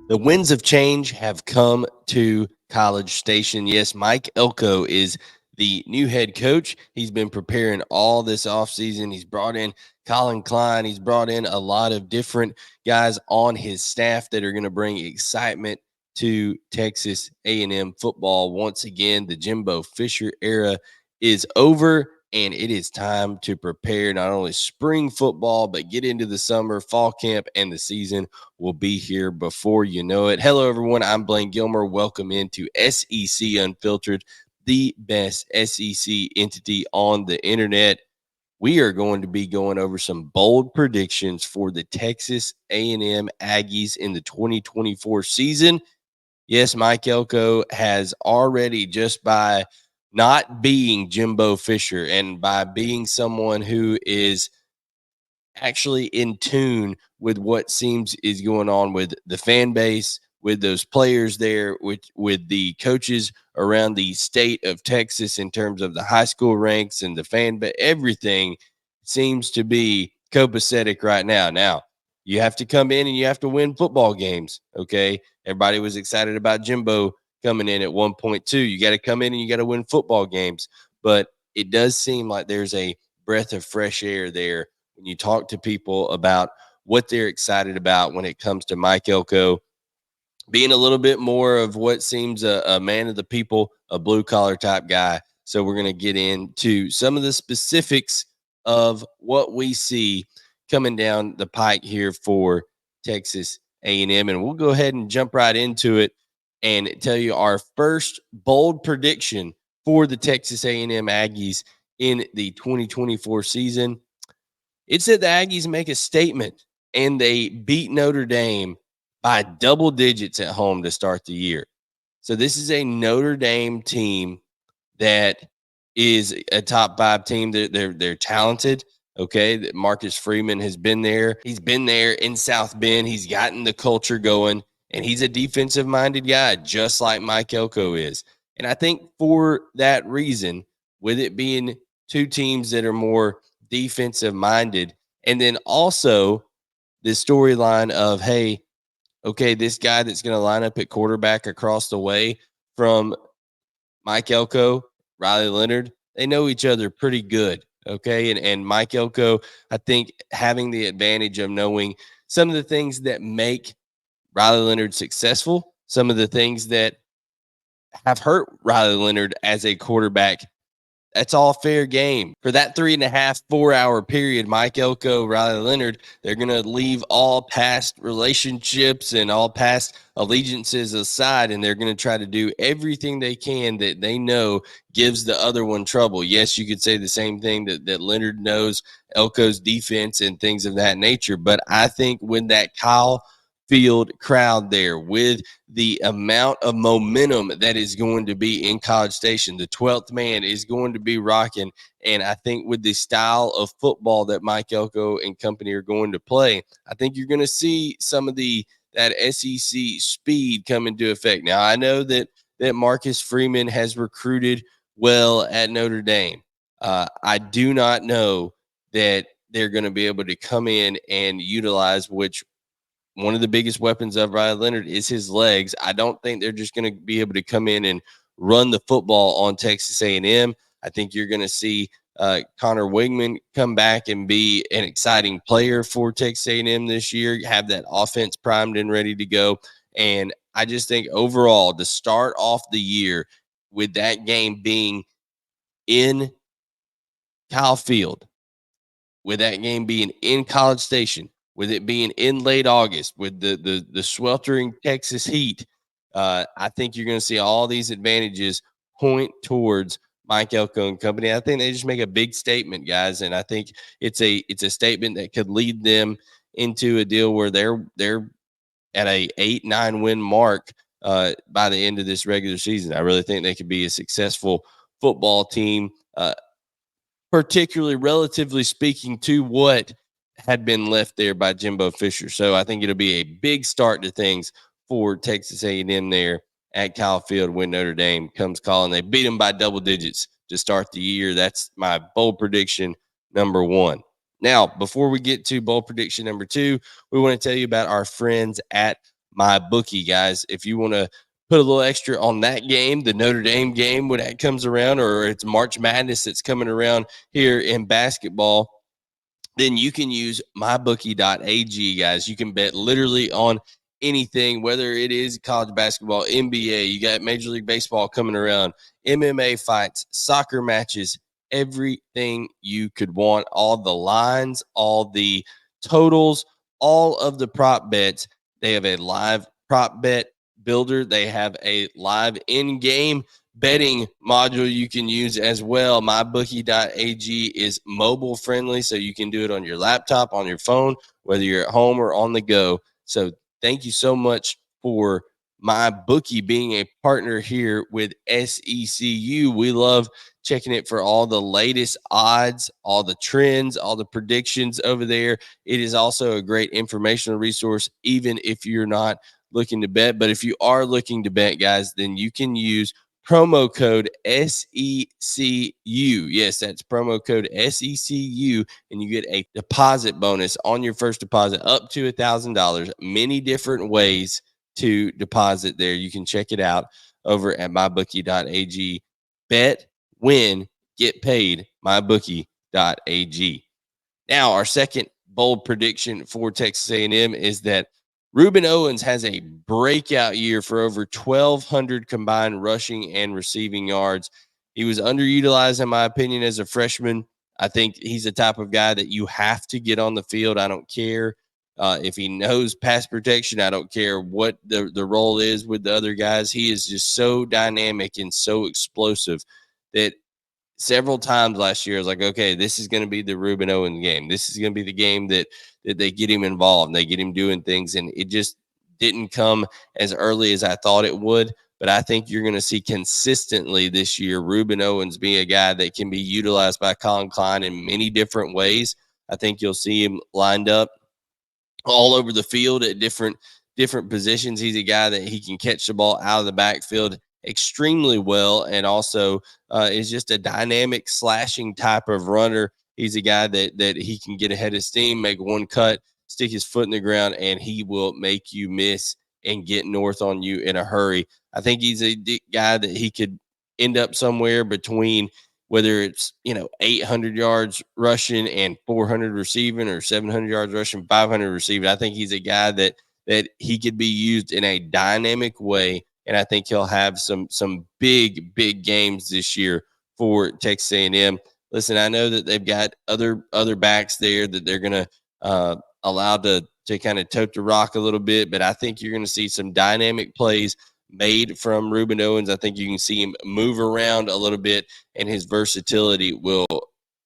The winds of change have come to College Station. Yes, Mike Elko is the new head coach. He's been preparing all this offseason. He's brought in Colin Klein. He's brought in a lot of different guys on his staff that are going to bring excitement to Texas A&M football. Once again, the Jimbo Fisher era is over, and it is time to prepare not only spring football, but get into the summer, fall camp, and the season will be here before you know it. Hello, everyone. I'm Blayne Gilmer. Welcome into SEC Unfiltered, the best SEC entity on the internet. We are going to be going over some bold predictions for the Texas A&M Aggies in the 2024 season. Yes, Mike Elko has already, just by not being Jimbo Fisher and by being someone who is actually in tune with what seems is going on with the fan base, with those players there, with the coaches around the state of Texas in terms of the high school ranks and the fan base. Everything seems to be copacetic right now. Now, you have to come in and you have to win football games, okay? Everybody was excited about Jimbo coming in at 1.2. You got to come in and you got to win football games. But it does seem like there's a breath of fresh air there when you talk to people about what they're excited about when it comes to Mike Elko being a little bit more of what seems a man of the people, a blue collar type guy. So we're going to get into some of the specifics of what we see coming down the pike here for Texas A&M, and we'll go ahead and jump right into it and tell you our first bold prediction for the Texas A&M Aggies in the 2024 season. It said the Aggies make a statement and they beat Notre Dame by double digits at home to start the year. So this is a Notre Dame team that is a top 5 team. They're talented. Okay, Marcus Freeman has been there. He's been there in South Bend. He's gotten the culture going, and he's a defensive-minded guy, just like Mike Elko is. And I think for that reason, with it being two teams that are more defensive-minded, and then also the storyline of, hey, okay, this guy that's going to line up at quarterback across the way from Mike Elko, Riley Leonard, they know each other pretty good. Okay. And Mike Elko, I think, having the advantage of knowing some of the things that make Riley Leonard successful, some of the things that have hurt Riley Leonard as a quarterback. That's all fair game. For that 3.5, 4 hour period, Mike Elko, Riley Leonard, they're going to leave all past relationships and all past allegiances aside, and they're going to try to do everything they can that they know gives the other one trouble. Yes, you could say the same thing that Leonard knows Elko's defense and things of that nature, but I think when that Kyle Field crowd there, with the amount of momentum that is going to be in College Station, the 12th man is going to be rocking. And I think with the style of football that Mike Elko and company are going to play, I think you're going to see some of that SEC speed come into effect. Now, I know that Marcus Freeman has recruited well at Notre Dame. I do not know that they're going to be able to come in and utilize, which one of the biggest weapons of Riley Leonard is his legs. I don't think they're just going to be able to come in and run the football on Texas A&M. I think you're going to see Connor Wigman come back and be an exciting player for Texas A&M this year, have that offense primed and ready to go. And I just think overall, to start off the year with that game being in Kyle Field, with that game being in College Station, with it being in late August, with the sweltering Texas heat, I think you're going to see all these advantages point towards Mike Elko and company. I think they just make a big statement, guys, and I think it's a statement that could lead them into a deal where they're at a 8-9 win mark by the end of this regular season. I really think they could be a successful football team, particularly relatively speaking to what had been left there by Jimbo Fisher. So I think it'll be a big start to things for Texas A&M there at Kyle Field when Notre Dame comes calling. They beat them by double digits to start the year. That's my bold prediction number 1. Now, before we get to bold prediction number 2, we want to tell you about our friends at MyBookie, guys. If you want to put a little extra on that game, the Notre Dame game when that comes around, or it's March Madness that's coming around here in basketball, then you can use mybookie.ag, guys. You can bet literally on anything, whether it is college basketball, NBA, you got Major League Baseball coming around, MMA fights, soccer matches, everything you could want, all the lines, all the totals, all of the prop bets. They have a live prop bet builder. They have a live in-game betting module you can use as well. MyBookie.ag is mobile friendly, so you can do it on your laptop, on your phone, whether you're at home or on the go. So thank you so much for MyBookie being a partner here with SECU. We love checking it for all the latest odds, all the trends, all the predictions over there. It is also a great informational resource, even if you're not looking to bet. But if you are looking to bet, guys, then you can use promo code SECU. Yes, that's promo code SECU, and you get a deposit bonus on your first deposit up to $1,000. Many different ways to deposit there. You can check it out over at mybookie.ag. Bet, win, get paid. Mybookie.ag. Now, our second bold prediction for Texas A&M is that Ruben Owens has a breakout year for over 1,200 combined rushing and receiving yards. He was underutilized, in my opinion, as a freshman. I think he's the type of guy that you have to get on the field. I don't care if he knows pass protection. I don't care what the role is with the other guys. He is just so dynamic and so explosive that several times last year, I was like, okay, this is going to be the Ruben Owens game. This is going to be the game that they get him involved. They get him doing things, and it just didn't come as early as I thought it would. But I think you're going to see consistently this year Ruben Owens being a guy that can be utilized by Colin Klein in many different ways. I think you'll see him lined up all over the field at different positions. He's a guy that he can catch the ball out of the backfield extremely well, and also is just a dynamic slashing type of runner. He's a guy that he can get ahead of steam, make one cut, stick his foot in the ground, and he will make you miss and get north on you in a hurry. I think he's a guy that he could end up somewhere between, whether it's 800 yards rushing and 400 receiving, or 700 yards rushing, 500 receiving. I think he's a guy that he could be used in a dynamic way, and I think he'll have some big games this year for Texas A&M. Listen, I know that they've got other backs there that they're going to allow to kind of tote the rock a little bit, but I think you're going to see some dynamic plays made from Ruben Owens. I think you can see him move around a little bit, and his versatility will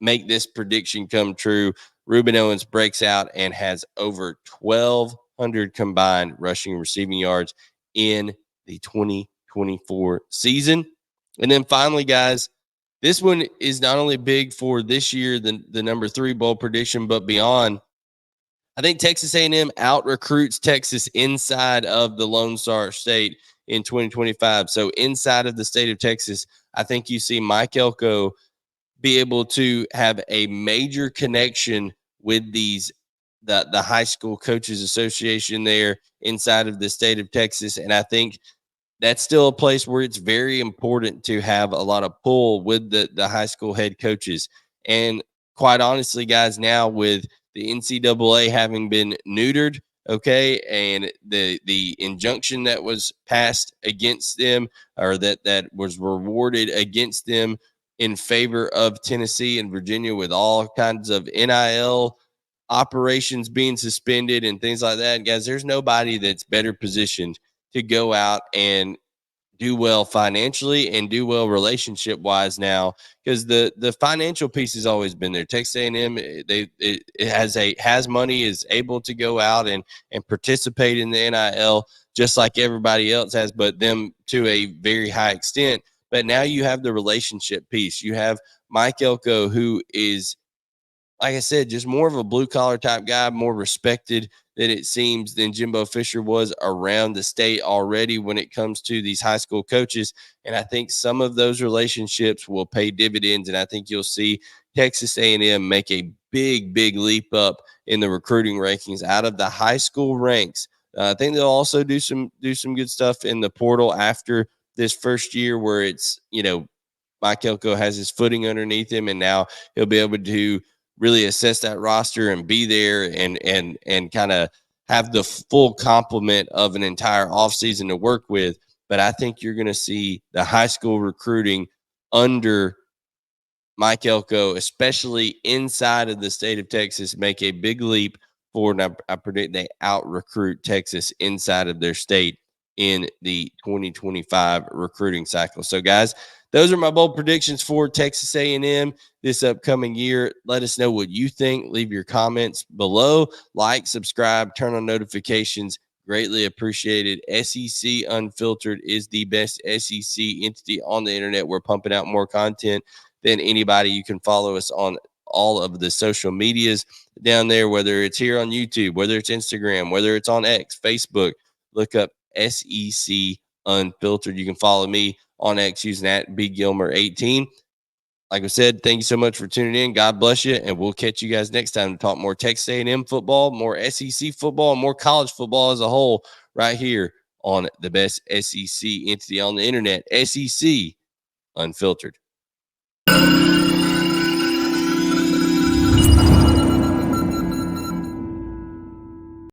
make this prediction come true. Ruben Owens breaks out and has over 1,200 combined rushing and receiving yards in the 2024 season. And then finally, guys, this one is not only big for this year, the number 3 bowl prediction, but beyond. I think Texas A&M out recruits Texas inside of the Lone Star State in 2025. So inside of the state of Texas, I think you see Mike Elko be able to have a major connection with the high school coaches association there inside of the state of Texas. And I think that's still a place where it's very important to have a lot of pull with the high school head coaches. And quite honestly, guys, now with the NCAA having been neutered, okay, and the injunction that was passed against them, or that was rewarded against them in favor of Tennessee and Virginia, with all kinds of NIL operations being suspended and things like that, guys, there's nobody that's better positioned to go out and do well financially and do well relationship wise now, because the financial piece has always been there. Texas A&M, it has money, is able to go out and participate in the NIL just like everybody else has, but them to a very high extent. But now you have the relationship piece. You have Mike Elko, who is, like I said, just more of a blue collar type guy, more respected than it seems than Jimbo Fisher was around the state already when it comes to these high school coaches. And I think some of those relationships will pay dividends. And I think you'll see Texas A&M make a big leap up in the recruiting rankings out of the high school ranks. I think they'll also do some good stuff in the portal after this first year, where it's, Mike Elko has his footing underneath him, and now he'll be able to really assess that roster and be there and kind of have the full complement of an entire offseason to work with. But I think you're going to see the high school recruiting under Mike Elko, especially inside of the state of Texas, make a big leap forward. And I predict they out recruit Texas inside of their state in the 2025 recruiting cycle. So, guys, those are my bold predictions for Texas A&M this upcoming year. Let us know what you think. Leave your comments below. Like, subscribe, turn on notifications. Greatly appreciated. SEC Unfiltered is the best SEC entity on the internet. We're pumping out more content than anybody. You can follow us on all of the social medias down there, whether it's here on YouTube, whether it's Instagram, whether it's on X, Facebook. Look up SEC Unfiltered. You can follow me on X using @BGilmer18. Like I said, thank you so much for tuning in. God bless you, and we'll catch you guys next time to talk more Texas A&M football, more SEC football, and more college football as a whole right here on the best SEC entity on the internet, SEC Unfiltered.